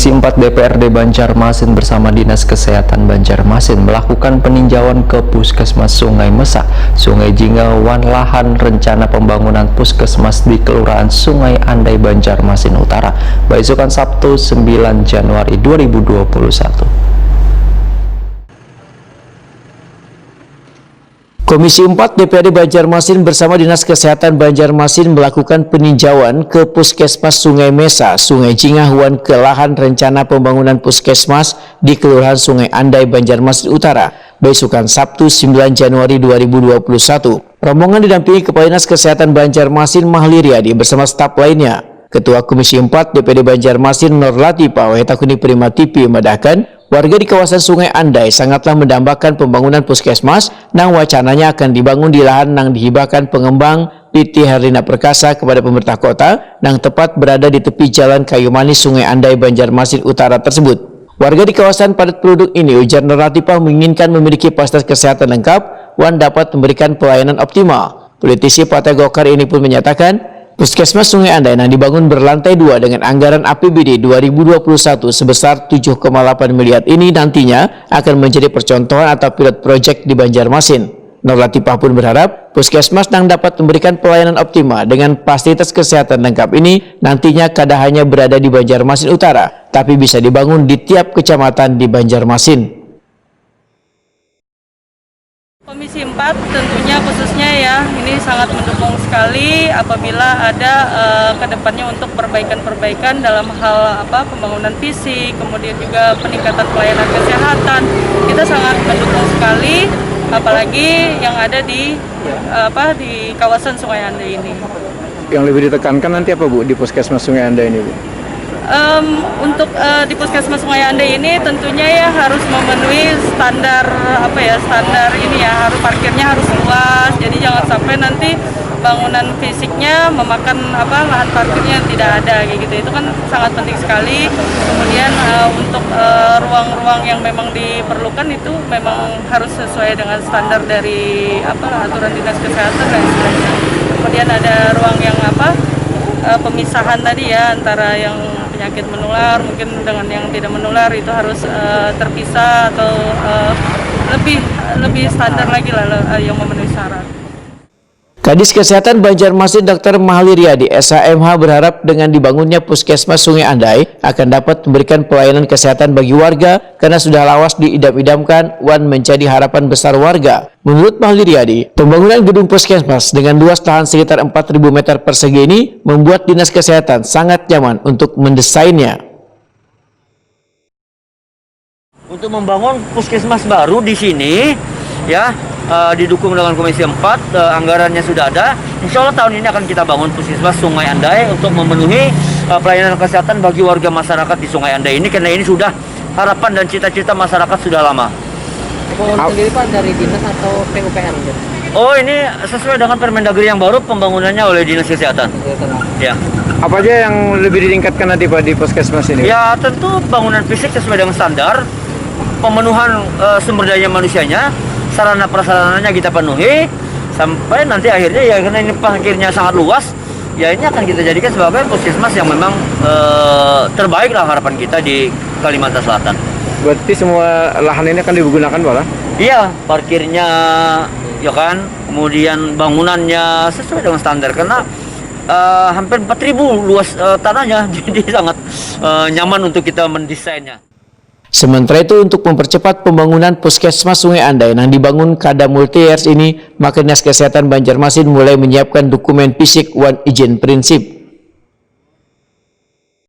Komisi 4 DPRD Banjarmasin bersama Dinas Kesehatan Banjarmasin melakukan peninjauan ke Puskesmas Sungai Mesa, Sungai Jinggawan lahan rencana pembangunan Puskesmas di Kelurahan Sungai Andai Banjarmasin Utara, besokan Sabtu 9 Januari 2021. Komisi 4 DPRD Banjarmasin bersama Dinas Kesehatan Banjarmasin melakukan peninjauan ke Puskesmas Sungai Mesa, Sungai Jinggawan ke lahan rencana pembangunan Puskesmas di Kelurahan Sungai Andai Banjarmasin Utara, besokan Sabtu 9 Januari 2021. Rombongan didampingi Kepala Dinas Kesehatan Banjarmasin Mahli Riyadi bersama staf lainnya. Ketua Komisi 4 DPRD Banjarmasin Nur Latifah Wahetakuni Prima TV memedahkan, warga di kawasan Sungai Andai sangatlah mendambakan pembangunan puskesmas nang wacananya akan dibangun di lahan nang dihibahkan pengembang PT Herlina Perkasa kepada pemerintah kota nang tepat berada di tepi jalan Kayu Manis Sungai Andai Banjarmasin Utara tersebut. Warga di kawasan padat penduduk ini, ujar Nur Latifah, menginginkan memiliki fasilitas kesehatan lengkap wan dapat memberikan pelayanan optimal. Politisi Partai Golkar ini pun menyatakan, Puskesmas Sungai Andai yang dibangun berlantai 2 dengan anggaran APBD 2021 sebesar 7,8 miliar ini nantinya akan menjadi percontohan atau pilot project di Banjarmasin. Nur Latifah pun berharap Puskesmas yang dapat memberikan pelayanan optimal dengan fasilitas kesehatan lengkap ini nantinya kada hanya berada di Banjarmasin Utara, tapi bisa dibangun di tiap kecamatan di Banjarmasin. Komisi 4 tentunya khususnya ya, ini sangat mendukung sekali apabila ada kedepannya untuk perbaikan-perbaikan dalam hal pembangunan fisik, kemudian juga peningkatan pelayanan kesehatan. Kita sangat mendukung sekali, apalagi yang ada di kawasan Sungai Andai ini. Yang lebih ditekankan nanti apa Bu di Puskesmas Sungai Andai ini Bu? Untuk di Puskesmas Sungai Andai ini tentunya ya harus memenuhi standar standar ini ya, harus parkirnya harus luas, jadi jangan sampai nanti bangunan fisiknya memakan lahan parkirnya tidak ada kayak gitu. Itu kan sangat penting sekali. Kemudian untuk ruang-ruang yang memang diperlukan itu memang harus sesuai dengan standar dari aturan Dinas Kesehatan dan sebagainya. Kemudian ada ruang yang pemisahan tadi ya, antara yang penyakit menular mungkin dengan yang tidak menular itu harus terpisah atau lebih standar lagi lah yang memenuhi syarat. Kadis Kesehatan Banjarmasin Dr. Mahli Riyadi SHMH berharap dengan dibangunnya Puskesmas Sungai Andai akan dapat memberikan pelayanan kesehatan bagi warga karena sudah lawas diidam-idamkan wan menjadi harapan besar warga. Menurut Mahli Riyadi, pembangunan gedung Puskesmas dengan luas lahan sekitar 4.000 meter persegi ini membuat Dinas Kesehatan sangat nyaman untuk mendesainnya. Untuk membangun puskesmas baru di sini, ya, didukung dengan Komisi 4, anggarannya sudah ada. Insya Allah tahun ini akan kita bangun puskesmas Sungai Andai untuk memenuhi pelayanan kesehatan bagi warga masyarakat di Sungai Andai ini, karena ini sudah harapan dan cita-cita masyarakat sudah lama. Sendiri Pak dari Dinas atau PUPR? Oh, ini sesuai dengan Permendagri yang baru, pembangunannya oleh Dinas Kesehatan. Ya. Apa aja yang lebih ditingkatkan nanti Pak di Puskesmas ini? Ya, tentu bangunan fisik sesuai dengan standar, pemenuhan sumber daya manusianya, sarana prasarananya kita penuhi sampai nanti akhirnya ya, karena ini parkirnya sangat luas ya, ini akan kita jadikan sebagai puskesmas yang memang terbaik lah harapan kita di Kalimantan Selatan. Berarti semua lahan ini akan digunakan Pak? Iya, parkirnya ya kan, kemudian bangunannya sesuai dengan standar karena hampir 4.000 luas tanahnya, jadi sangat nyaman untuk kita mendesainnya. Sementara itu, untuk mempercepat pembangunan Puskesmas Sungai Andai yang dibangun kada multi-years ini, maka Dinas Kesehatan Banjarmasin mulai menyiapkan dokumen fisik wan izin prinsip.